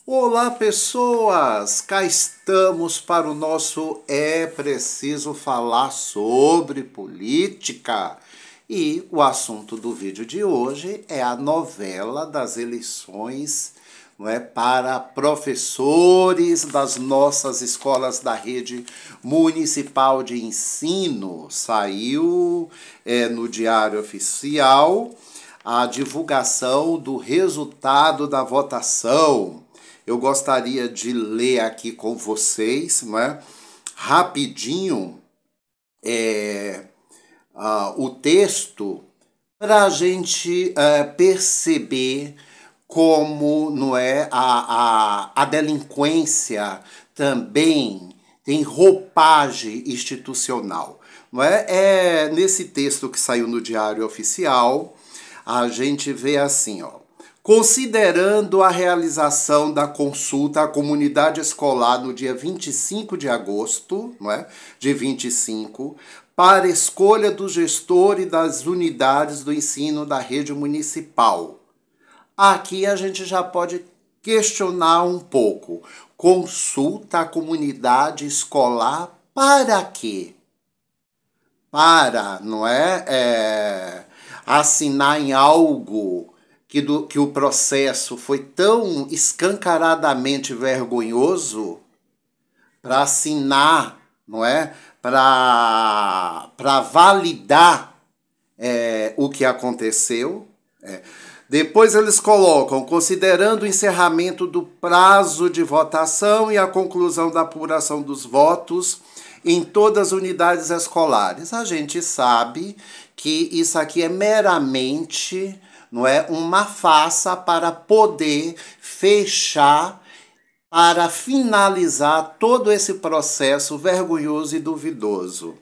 Olá, pessoas! Cá estamos para o nosso É Preciso Falar sobre Política. E o assunto do vídeo de hoje é a novela das eleições, não é, para professores das nossas escolas da rede municipal de ensino. Saiu no Diário Oficial a divulgação do resultado da votação. Eu gostaria de ler aqui com vocês, não é? Rapidinho, o texto para a gente perceber como, não é, a delinquência também tem roupagem institucional. Não é? Nesse texto que saiu no Diário Oficial, a gente vê assim, ó. Considerando a realização da consulta à comunidade escolar no dia 25 de agosto, não é? De 25, para escolha do gestor e das unidades do ensino da rede municipal. Aqui a gente já pode questionar um pouco. Consulta à comunidade escolar para quê? Para, não é assinar em algo que o processo foi tão escancaradamente vergonhoso para assinar, não é? Para validar o que aconteceu. Depois eles colocam, considerando o encerramento do prazo de votação e a conclusão da apuração dos votos em todas as unidades escolares. A gente sabe que isso aqui é meramente, não é, uma farsa para poder fechar, para finalizar todo esse processo vergonhoso e duvidoso.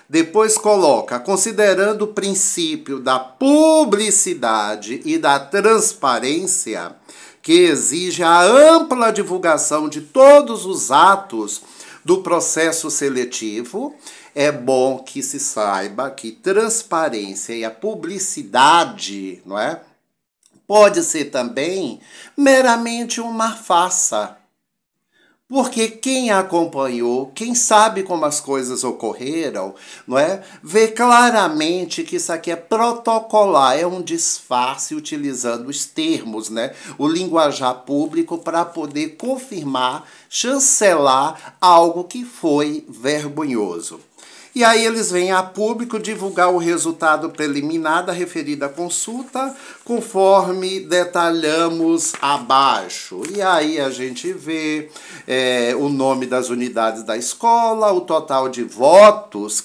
Depois coloca, considerando o princípio da publicidade e da transparência, que exige a ampla divulgação de todos os atos do processo seletivo, é bom que se saiba que transparência e a publicidade, não é? Pode ser também meramente uma farsa. Porque quem acompanhou, quem sabe como as coisas ocorreram, não é? Vê claramente que isso aqui é protocolar, é um disfarce utilizando os termos, né? O linguajar público para poder confirmar, chancelar algo que foi vergonhoso. E aí eles vêm a público divulgar o resultado preliminar da referida consulta, conforme detalhamos abaixo. E aí a gente vê o nome das unidades da escola, o total de votos,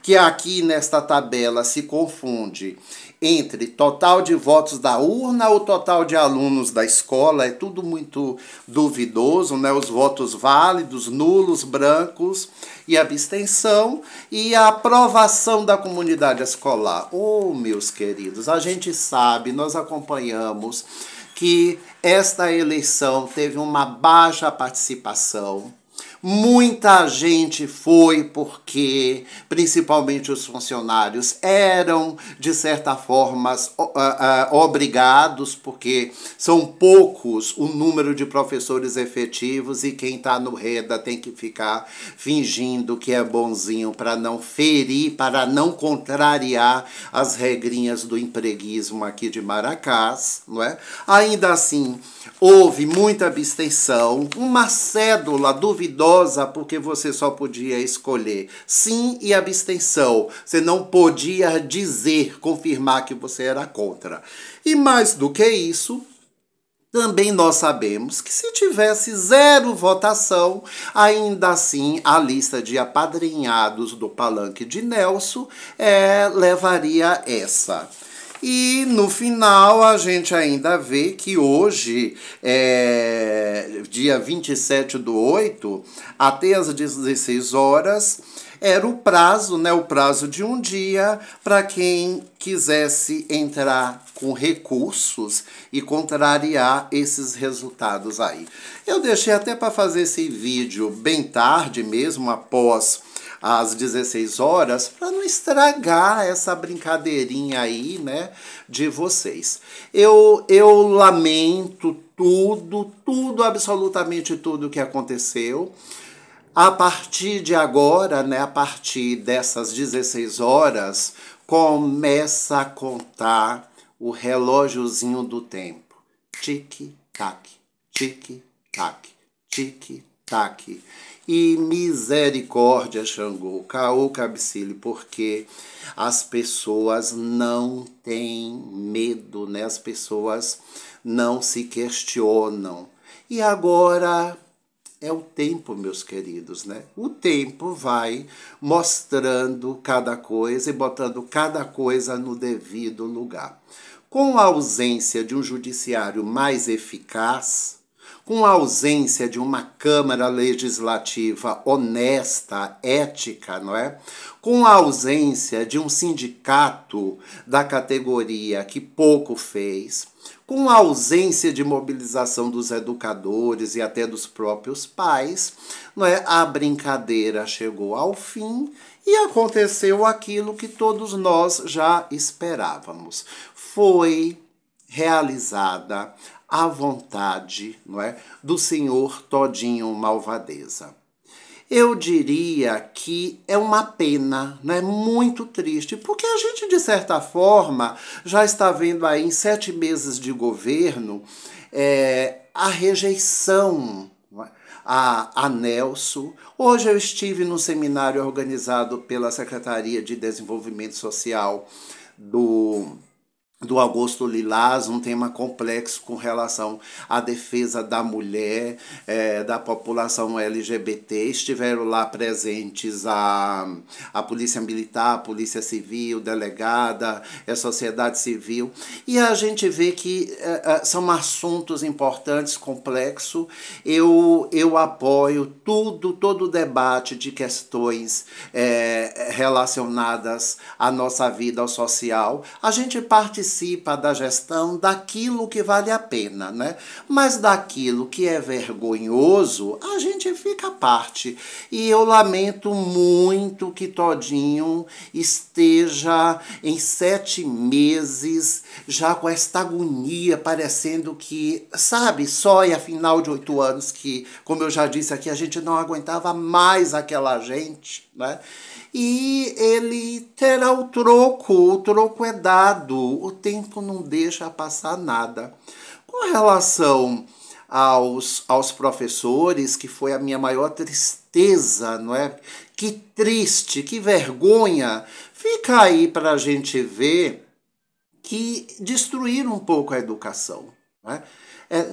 que aqui nesta tabela se confunde entre total de votos da urna, o total de alunos da escola, é tudo muito duvidoso, né? Os votos válidos, nulos, brancos e abstenção, e a aprovação da comunidade escolar. Oh, meus queridos, a gente sabe, nós acompanhamos que esta eleição teve uma baixa participação. Muita gente foi porque, principalmente os funcionários, eram, de certa forma, obrigados, porque são poucos o número de professores efetivos e quem está no REDA tem que ficar fingindo que é bonzinho para não ferir, para não contrariar as regrinhas do empreguismo aqui de Maracás, não é? Ainda assim, houve muita abstenção, uma cédula duvidosa, porque você só podia escolher sim e abstenção. Você não podia dizer, confirmar que você era contra. E mais do que isso, também nós sabemos que se tivesse zero votação, ainda assim a lista de apadrinhados do palanque de Nelson levaria essa. E no final a gente ainda vê que hoje, dia 27/8, até às 16 horas, era o prazo, né, o prazo de um dia para quem quisesse entrar com recursos e contrariar esses resultados aí. Eu deixei até para fazer esse vídeo bem tarde mesmo, após às 16 horas, para não estragar essa brincadeirinha aí, né, de vocês. Eu lamento tudo, absolutamente tudo que aconteceu. A partir de agora, né, a partir dessas 16 horas, começa a contar o relógiozinho do tempo. Tic-tac, tic-tac, tic-tac. E misericórdia, Xangô, caô, cabecilho, porque as pessoas não têm medo, né? As pessoas não se questionam. E agora é o tempo, meus queridos, né? O tempo vai mostrando cada coisa e botando cada coisa no devido lugar. Com a ausência de um judiciário mais eficaz, com a ausência de uma Câmara Legislativa honesta, ética, não é? Com a ausência de um sindicato da categoria que pouco fez, com a ausência de mobilização dos educadores e até dos próprios pais, não é? A brincadeira chegou ao fim e aconteceu aquilo que todos nós já esperávamos. Foi realizada a vontade, não é, do senhor Todinho Malvadeza. Eu diria que é uma pena, né? Muito triste, porque a gente, de certa forma, já está vendo aí em 7 meses de governo a rejeição a Nelson. Hoje eu estive no seminário organizado pela Secretaria de Desenvolvimento Social do Augusto Lilás, um tema complexo com relação à defesa da mulher, da população LGBT. Estiveram lá presentes a Polícia Militar, a Polícia Civil, delegada, a sociedade civil. E a gente vê que são assuntos importantes, complexos. Eu apoio todo o debate de questões relacionadas à nossa vida social. A gente participa da gestão daquilo que vale a pena, né? Mas daquilo que é vergonhoso, a gente fica à parte. E eu lamento muito que Todinho esteja em 7 meses, já com esta agonia, parecendo que, sabe, só é a final de 8 anos que, como eu já disse aqui, a gente não aguentava mais aquela gente, né? E ele terá o troco é dado, o tempo não deixa passar nada. Com relação aos professores, que foi a minha maior tristeza, não é? Que triste, que vergonha. Fica aí para a gente ver que destruíram um pouco a educação, não é?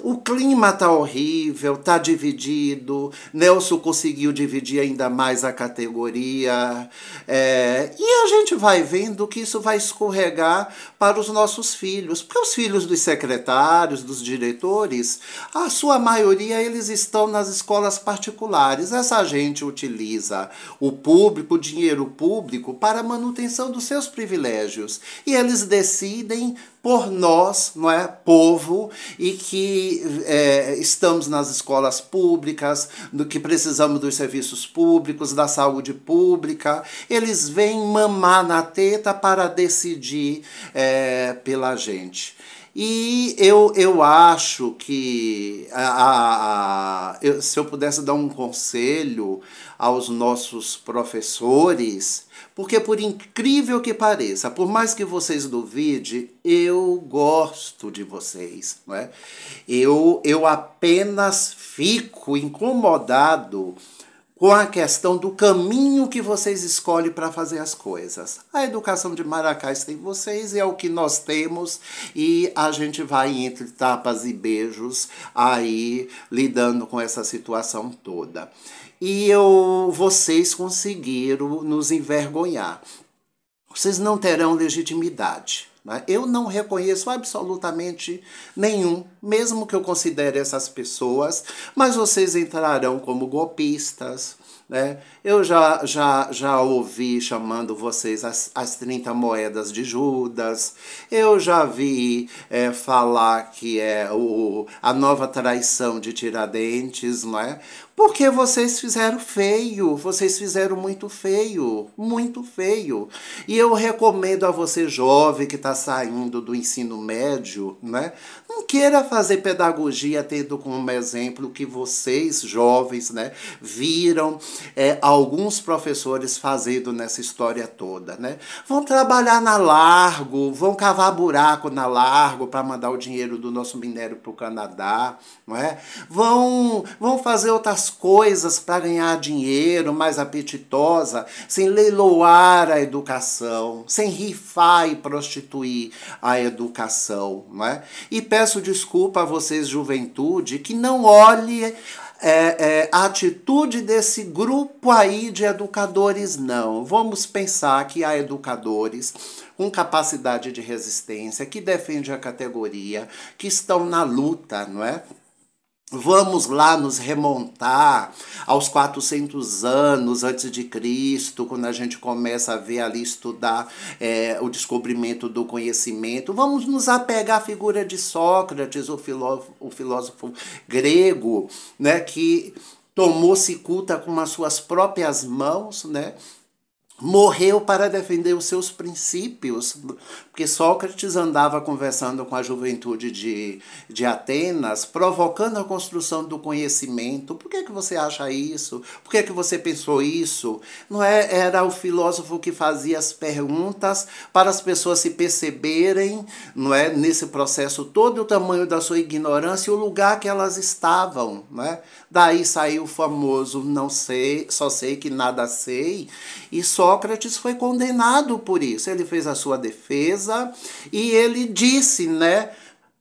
O clima está horrível, está dividido. Nelson conseguiu dividir ainda mais a categoria. E a gente vai vendo que isso vai escorregar para os nossos filhos. Porque os filhos dos secretários, dos diretores, a sua maioria eles estão nas escolas particulares. Essa gente utiliza o público, o dinheiro público, para a manutenção dos seus privilégios. E eles decidem por nós, não é, povo, e que estamos nas escolas públicas, que precisamos dos serviços públicos, da saúde pública. Eles vêm mamar na teta para decidir pela gente. E eu acho que se eu pudesse dar um conselho aos nossos professores, porque por incrível que pareça, por mais que vocês duvidem, eu gosto de vocês, não é? Eu apenas fico incomodado com a questão do caminho que vocês escolhem para fazer as coisas. A educação de Maracás tem vocês, e é o que nós temos, e a gente vai entre tapas e beijos aí lidando com essa situação toda. E vocês conseguiram nos envergonhar. Vocês não terão legitimidade. Eu não reconheço absolutamente nenhum, mesmo que eu considere essas pessoas, mas vocês entrarão como golpistas, né? Eu já ouvi chamando vocês as 30 moedas de Judas. Eu já vi falar que é a nova traição de Tiradentes, não é? Porque vocês fizeram feio, vocês fizeram muito feio. E eu recomendo a você, jovem, que está saindo do ensino médio, né? Não queira fazer pedagogia tendo como exemplo que vocês, jovens, né, viram alguns professores fazendo nessa história toda, né? Vão trabalhar na Largo, vão cavar buraco na Largo para mandar o dinheiro do nosso minério para o Canadá, não é? Vão fazer outras coisas para ganhar dinheiro mais apetitosa, sem leiloar a educação, sem rifar e prostituir a educação, não é? E peço desculpa a vocês, juventude, que não olhe a atitude desse grupo aí de educadores, não. Vamos pensar que há educadores com capacidade de resistência, que defendem a categoria, que estão na luta, não é? Vamos lá nos remontar aos 400 anos antes de Cristo, quando a gente começa a ver ali, estudar o descobrimento do conhecimento. Vamos nos apegar à figura de Sócrates, o filósofo grego, né, que tomou cicuta com as suas próprias mãos, né? Morreu para defender os seus princípios, porque Sócrates andava conversando com a juventude de Atenas, provocando a construção do conhecimento. Por que você acha isso? Por que você pensou isso? Não é? Era o filósofo que fazia as perguntas para as pessoas se perceberem, não é, nesse processo todo, o tamanho da sua ignorância e o lugar que elas estavam, não é? Daí saiu o famoso não sei, só sei que nada sei, e Sócrates foi condenado por isso. Ele fez a sua defesa e ele disse, né,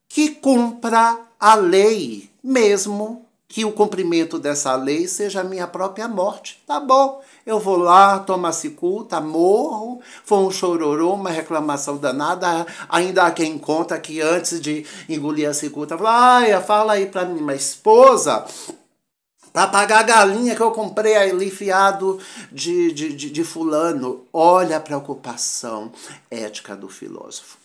que cumpra a lei, mesmo que o cumprimento dessa lei seja a minha própria morte. Tá bom, eu vou lá, tomo a cicuta, morro, foi um chororô, uma reclamação danada. Ainda há quem conta que antes de engolir a cicuta, fala aí pra minha esposa, para pagar a galinha que eu comprei ali fiado de fulano. Olha a preocupação ética do filósofo.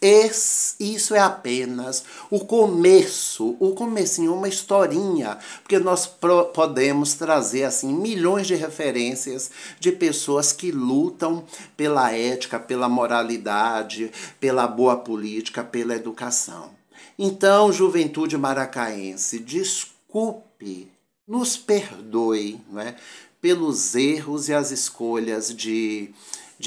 Isso é apenas o comecinho, uma historinha, porque nós podemos trazer assim milhões de referências de pessoas que lutam pela ética, pela moralidade, pela boa política, pela educação. Então, juventude maracaense, desculpe, nos perdoe, né, pelos erros e as escolhas de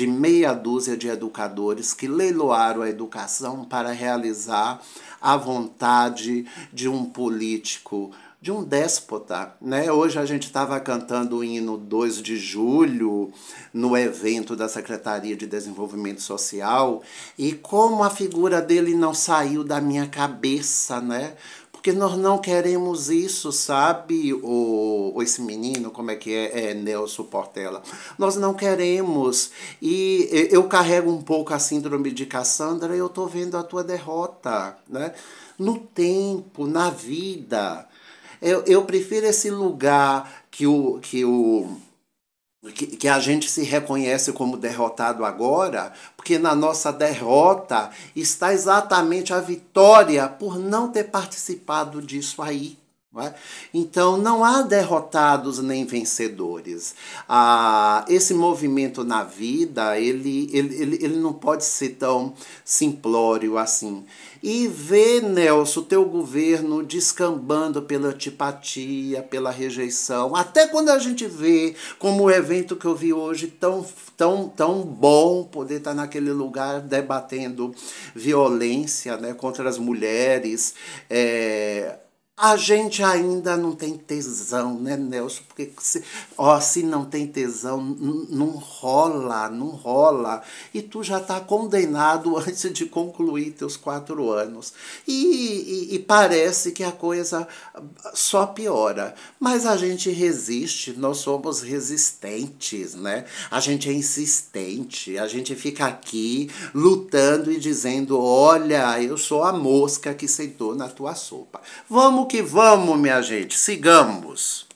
meia dúzia de educadores que leiloaram a educação para realizar a vontade de um político, de um déspota, né? Hoje a gente estava cantando o hino 2 de julho no evento da Secretaria de Desenvolvimento Social, e como a figura dele não saiu da minha cabeça, né? Porque nós não queremos isso, sabe? Esse menino, como é que é? Nelson Portela. Nós não queremos. E eu carrego um pouco a síndrome de Cassandra e eu estou vendo a tua derrota, né? No tempo, na vida. Eu prefiro esse lugar que a gente se reconhece como derrotado agora, porque na nossa derrota está exatamente a vitória por não ter participado disso aí. Não é? Então, não há derrotados nem vencedores. Esse movimento na vida, ele não pode ser tão simplório assim. E vê, Nelson, o teu governo descambando pela antipatia, pela rejeição. Até quando a gente vê, como o evento que eu vi hoje, tão bom poder estar naquele lugar debatendo violência, né, contra as mulheres, a gente ainda não tem tesão, né, Nelson? Porque se não tem tesão, não rola. E tu já está condenado antes de concluir teus 4 anos. E parece que a coisa só piora. Mas a gente resiste, nós somos resistentes, né? A gente é insistente, a gente fica aqui lutando e dizendo, olha, eu sou a mosca que sentou na tua sopa. Vamos que vamos, minha gente, sigamos.